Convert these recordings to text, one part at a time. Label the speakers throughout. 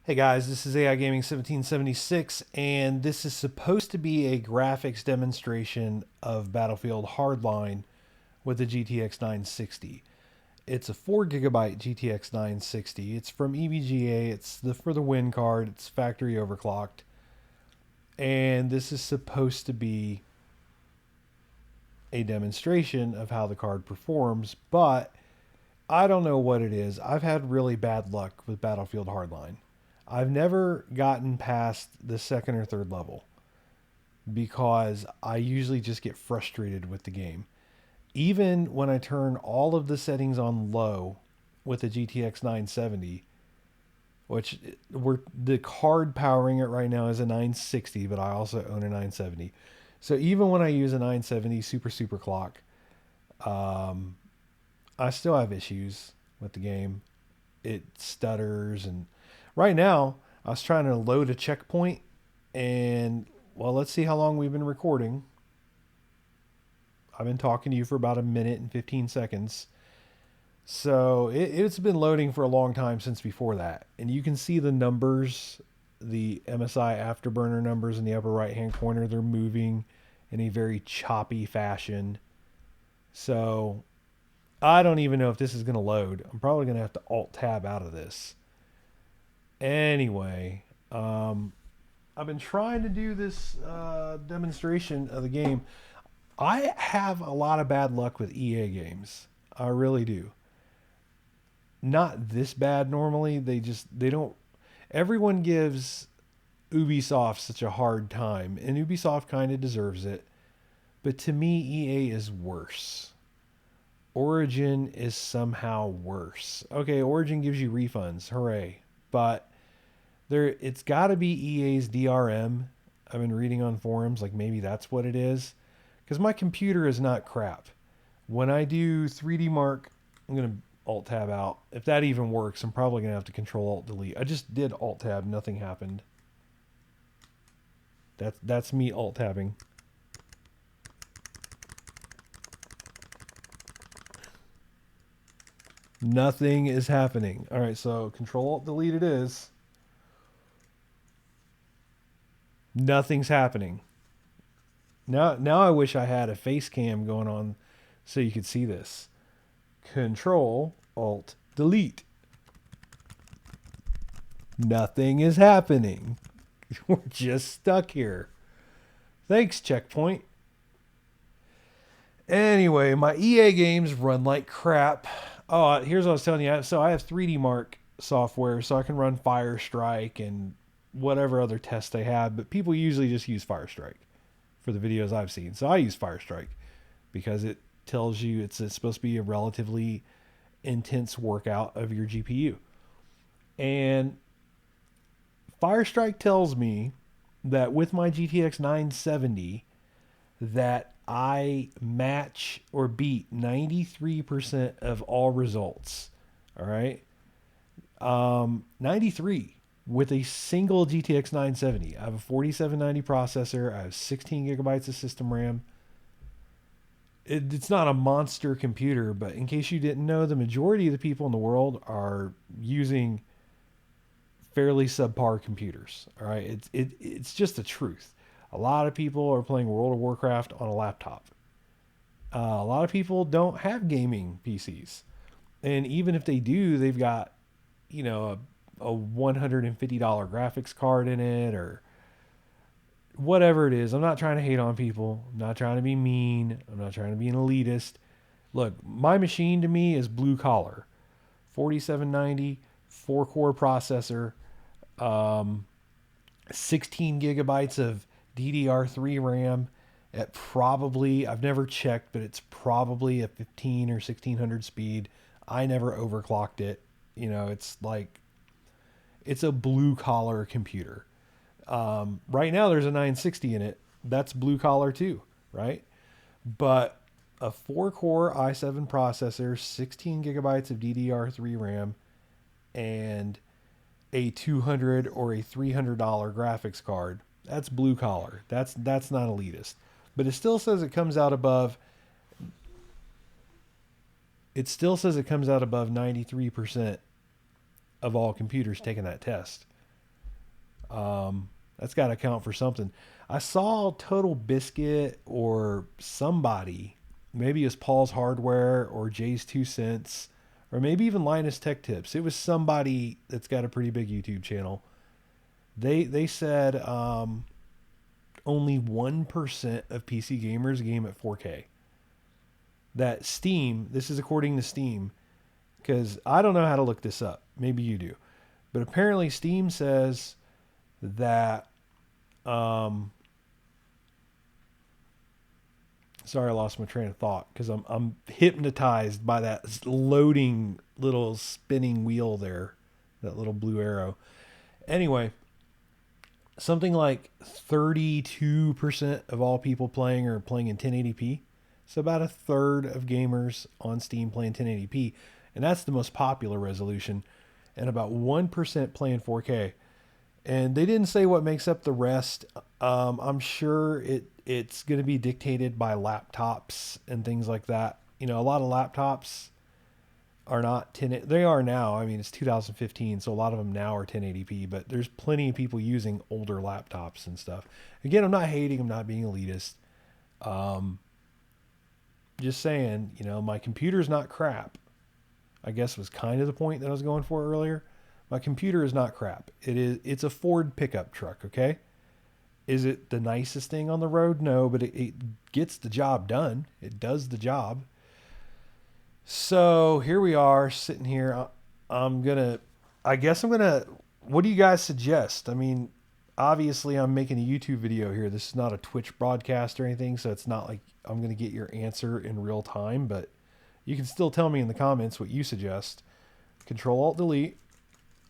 Speaker 1: Hey guys, this is AI Gaming 1776, and this is supposed to be a graphics demonstration of Battlefield Hardline with the GTX 960. It's a 4 gigabyte GTX 960. It's from EVGA. It's for the win card. It's factory overclocked, and this is supposed to be a demonstration of how the card performs. But I don't know what it is. I've had really bad luck with Battlefield Hardline. I've never gotten past the second or third level because I usually just get frustrated with the game. Even when I turn all of the settings on low with the GTX 970, which the card powering it right now is a 960, but I also own a 970. So even when I use a 970 super clock, um, I still have issues with the game. It stutters, and right now I was trying to load a checkpoint, and well, let's see how long we've been recording. I've been talking to you for about a minute and 15 seconds. So it's been loading for a long time since before that. And you can see the numbers, the MSI afterburner numbers in the upper right hand corner. They're moving in a very choppy fashion. So I don't even know if this is going to load. I'm probably going to have to Alt Tab out of this. Anyway, I've been trying to do this demonstration of the game. I have a lot of bad luck with EA games. I really do. Not this bad normally. They don't. Everyone gives Ubisoft such a hard time, and Ubisoft kind of deserves it. But to me, EA is worse. Origin is somehow worse. Okay, Origin gives you refunds, hooray! But it's got to be EA's DRM. I've been reading on forums, like maybe that's what it is, because my computer is not crap. When I do 3D Mark, I'm gonna Alt Tab out. If that even works, I'm probably gonna have to Control Alt Delete. I just did Alt Tab, nothing happened. That's me Alt Tabbing. Nothing is happening. All right, so Control Alt Delete it is. Nothing's happening. Now I wish I had a face cam going on so you could see this. Control Alt Delete. Nothing is happening. We're just stuck here. Thanks, Checkpoint. Anyway, my EA games run like crap. Oh, here's what I was telling you. So I have 3D Mark software, so I can run Firestrike and whatever other tests they have. But people usually just use Firestrike for the videos I've seen. So I use Firestrike because it tells you it's supposed to be a relatively intense workout of your GPU. And Firestrike tells me that with my GTX 970 that I match or beat 93% of all results. All right. 93 with a single GTX 970. I have a 4790 processor. I have 16 gigabytes of system RAM. It's not a monster computer, but in case you didn't know, the majority of the people in the world are using fairly subpar computers. All right, it's just the truth. A lot of people are playing World of Warcraft on a laptop. A lot of people don't have gaming PCs, and even if they do, they've got a $150 graphics card in it or whatever it is. I'm not trying to hate on people. I'm not trying to be mean. I'm not trying to be an elitist. Look, my machine to me is blue collar. 4790, 4-core processor, 16 gigabytes of DDR3 RAM at probably, I've never checked, but it's probably a 15 or 1600 speed. I never overclocked it. It's like, it's a blue collar computer. Right now there's a 960 in it. That's blue collar too, right? But a 4-core i7 processor, 16 gigabytes of DDR3 RAM, and a 200 or a $300 graphics card. That's blue collar. That's not elitist. But it still says it comes out above. It still says it comes out above 93% of all computers taking that test. That's got to count for something. I saw Total Biscuit or somebody, maybe it was Paul's Hardware or Jay's 2 Cents, or maybe even Linus Tech Tips. It was somebody that's got a pretty big YouTube channel. They said only 1% of PC gamers game at 4K. That Steam, this is according to Steam, because I don't know how to look this up. Maybe you do. But apparently Steam says that sorry, I lost my train of thought because I'm hypnotized by that loading little spinning wheel there, that little blue arrow. Anyway, something like 32% of all people playing are playing in 1080p. So about a third of gamers on Steam playing 1080p, and that's the most popular resolution. And about 1% playing 4K. And they didn't say what makes up the rest. I'm sure it's going to be dictated by laptops and things like that. You know, a lot of laptops are not 10. They are now. I mean, it's 2015, so a lot of them now are 1080p. But there's plenty of people using older laptops and stuff. Again, I'm not hating. I'm not being elitist. Just saying, you know, my computer's not crap. I guess was kind of the point that I was going for earlier. My computer is not crap. It's a Ford pickup truck, okay? Is it the nicest thing on the road? No, but it gets the job done. It does the job. So here we are sitting here. I guess I'm gonna, what do you guys suggest? I mean, obviously I'm making a YouTube video here. This is not a Twitch broadcast or anything, so it's not like I'm gonna get your answer in real time, but you can still tell me in the comments what you suggest. Control Alt Delete.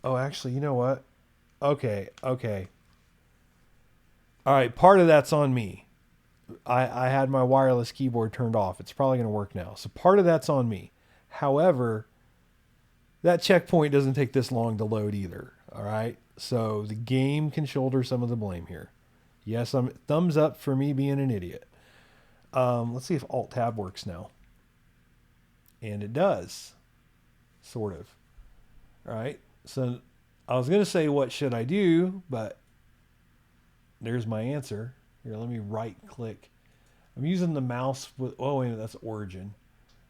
Speaker 1: Oh, actually, you know what? Okay. All right, part of that's on me. I had my wireless keyboard turned off. It's probably going to work now. So part of that's on me. However, that checkpoint doesn't take this long to load either. All right. So the game can shoulder some of the blame here. Yes, I'm thumbs up for me being an idiot. Let's see if Alt Tab works now. And it does. Sort of. All right. So I was going to say, what should I do? But there's my answer. Here, let me right click. I'm using the mouse with, oh, wait a minute, that's Origin.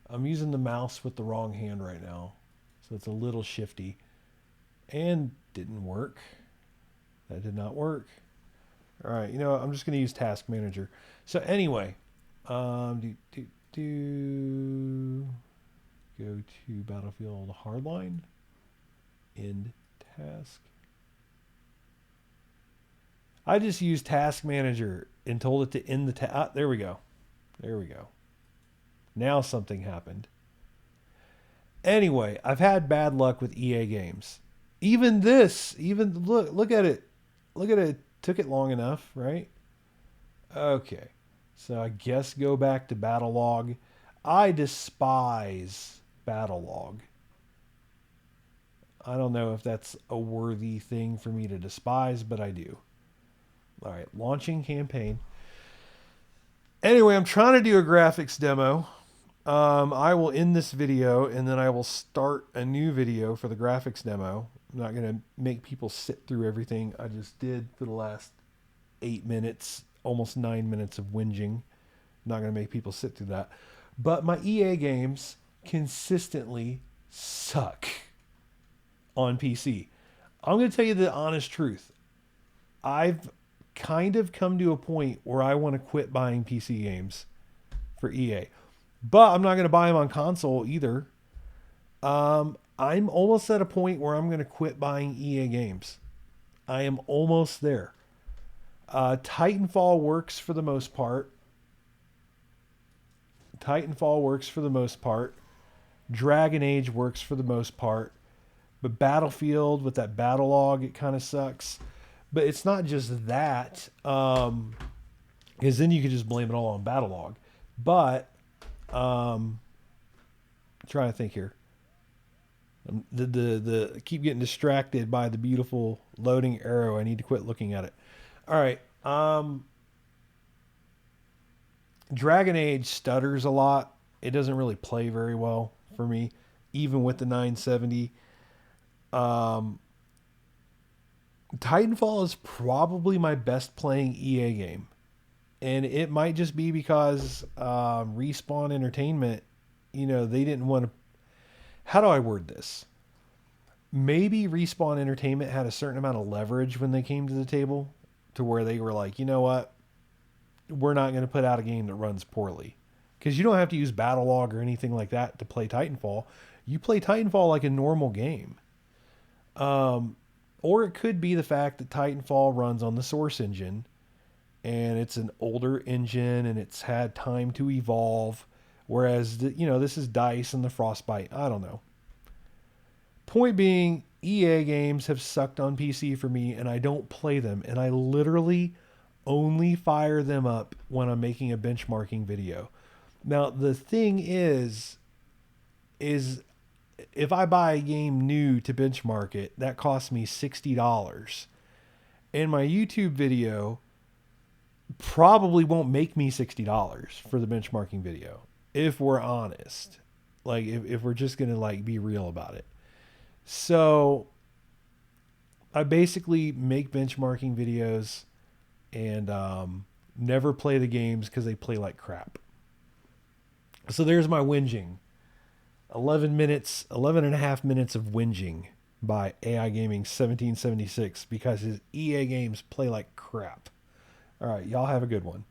Speaker 1: I'm using the mouse with the wrong hand right now. So it's a little shifty. And didn't work. That did not work. All right, you know what? I'm just going to use Task Manager. So anyway, go to Battlefield Hardline. End task. I just used Task Manager and told it to end the task. There we go. Now something happened. Anyway, I've had bad luck with EA games. Even look at it. Look at it. Took it long enough, right? Okay. So I guess go back to Battlelog. I despise Battlelog. I don't know if that's a worthy thing for me to despise, but I do. All right, launching campaign. Anyway, I'm trying to do a graphics demo. I will end this video and then I will start a new video for the graphics demo. I'm not going to make people sit through everything I just did for the last 8 minutes, almost 9 minutes of whinging. I'm not going to make people sit through that. But my EA games consistently suck on PC. I'm going to tell you the honest truth. I've kind of come to a point where I want to quit buying PC games for EA. But I'm not going to buy them on console either. I'm almost at a point where I'm going to quit buying EA games. I am almost there. Titanfall works for the most part. Dragon Age works for the most part. But Battlefield with that Battlelog, it kind of sucks. But it's not just that. Because then you could just blame it all on Battlelog. But I'm trying to think here. The keep getting distracted by the beautiful loading arrow. I need to quit looking at it. All right. Dragon Age stutters a lot. It doesn't really play very well for me, even with the 970. Titanfall is probably my best playing EA game. And it might just be because Respawn Entertainment, they didn't want to. How do I word this? Maybe Respawn Entertainment had a certain amount of leverage when they came to the table to where they were like, you know what? We're not going to put out a game that runs poorly. Because you don't have to use Battlelog or anything like that to play Titanfall. You play Titanfall like a normal game. Or it could be the fact that Titanfall runs on the Source engine and it's an older engine and it's had time to evolve. Whereas, this is DICE and the Frostbite. I don't know. Point being, EA games have sucked on PC for me and I don't play them. And I literally only fire them up when I'm making a benchmarking video. Now, the thing is if I buy a game new to benchmark it, that costs me $60. And my YouTube video probably won't make me $60 for the benchmarking video, if we're honest. Like, if we're just going to, like, be real about it. So, I basically make benchmarking videos and never play the games because they play like crap. So there's my whinging. 11 and a half minutes of whinging by AI Gaming 1776 because his EA games play like crap. All right, y'all have a good one.